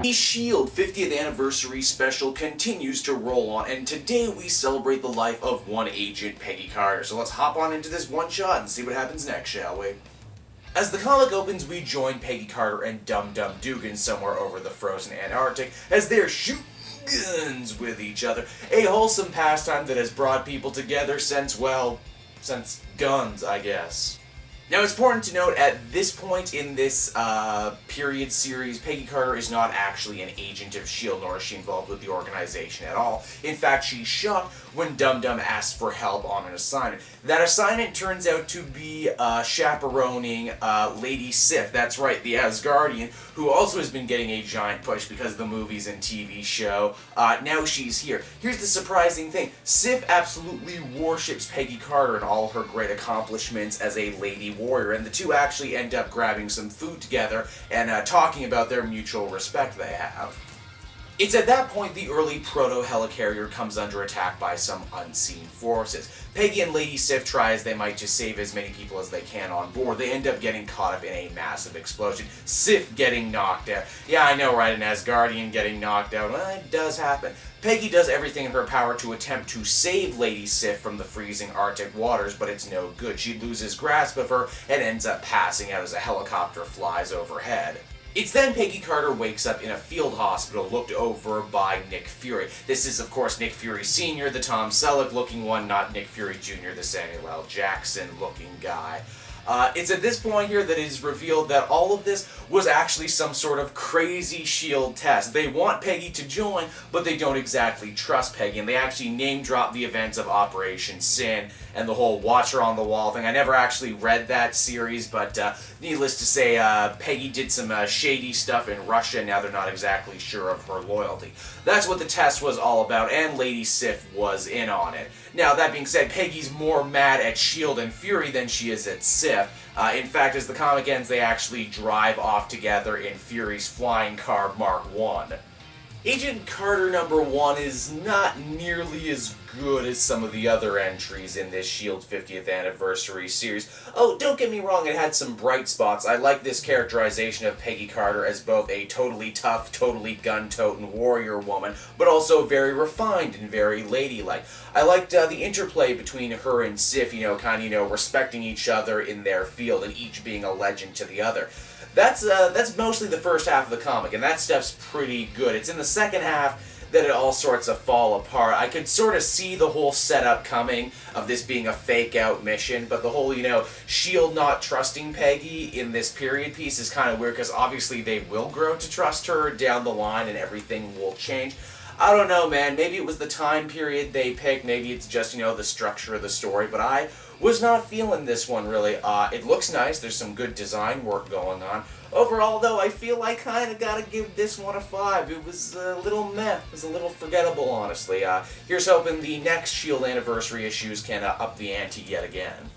The S.H.I.E.L.D. 50th anniversary special continues to roll on, and today we celebrate the life of one Agent Peggy Carter. So let's hop on into this one shot and see what happens next, shall we? As the comic opens, we join Peggy Carter and Dum Dum Dugan somewhere over the frozen Antarctic as they're shooting guns with each other. A wholesome pastime that has brought people together since guns, I guess. Now, it's important to note, at this point in this period series, Peggy Carter is not actually an agent of S.H.I.E.L.D, nor is she involved with the organization at all. In fact, she's shocked when Dum Dum asks for help on an assignment. That assignment turns out to be chaperoning Lady Sif, that's right, the Asgardian, who also has been getting a giant push because of the movies and TV show. Now she's here. Here's the surprising thing. Sif absolutely worships Peggy Carter and all her great accomplishments as a lady warrior, and the two actually end up grabbing some food together and talking about their mutual respect they have. It's at that point the early proto-Helicarrier comes under attack by some unseen forces. Peggy and Lady Sif try as they might to save as many people as they can on board. They end up getting caught up in a massive explosion. Sif getting knocked out. Yeah, I know, right? An Asgardian getting knocked out. Well, it does happen. Peggy does everything in her power to attempt to save Lady Sif from the freezing Arctic waters, but it's no good. She loses grasp of her and ends up passing out as a helicopter flies overhead. It's then Peggy Carter wakes up in a field hospital looked over by Nick Fury. This is, of course, Nick Fury Sr., the Tom Selleck-looking one, not Nick Fury Jr., the Samuel L. Jackson-looking guy. It's at this point here that it is revealed that all of this was actually some sort of crazy S.H.I.E.L.D. test. They want Peggy to join, but they don't exactly trust Peggy, and they actually name-drop the events of Operation Sin and the whole Watcher on the Wall thing. I never actually read that series, but needless to say, Peggy did some shady stuff in Russia, and now they're not exactly sure of her loyalty. That's what the test was all about, and Lady Sif was in on it. Now, that being said, Peggy's more mad at S.H.I.E.L.D. and Fury than she is at Sif. In fact, as the comic ends, they actually drive off together in Fury's flying car Mark I. Agent Carter #1 is not nearly as good as some of the other entries in this S.H.I.E.L.D. 50th anniversary series. Oh, don't get me wrong, it had some bright spots. I like this characterization of Peggy Carter as both a totally tough, totally gun-toting warrior woman, but also very refined and very ladylike. I liked the interplay between her and Sif, respecting each other in their field and each being a legend to the other. That's mostly the first half of the comic, and that stuff's pretty good. It's in the second half that it all sorts of fall apart. I could sort of see the whole setup coming of this being a fake-out mission, but the whole, S.H.I.E.L.D. not trusting Peggy in this period piece is kind of weird, because obviously they will grow to trust her down the line and everything will change. I don't know, man. Maybe it was the time period they picked. Maybe it's just, the structure of the story. But I was not feeling this one, really. It looks nice. There's some good design work going on. Overall, though, I feel I kind of got to give this one a 5. It was a little meh. It was a little forgettable, honestly. Here's hoping the next S.H.I.E.L.D. anniversary issues can up the ante yet again.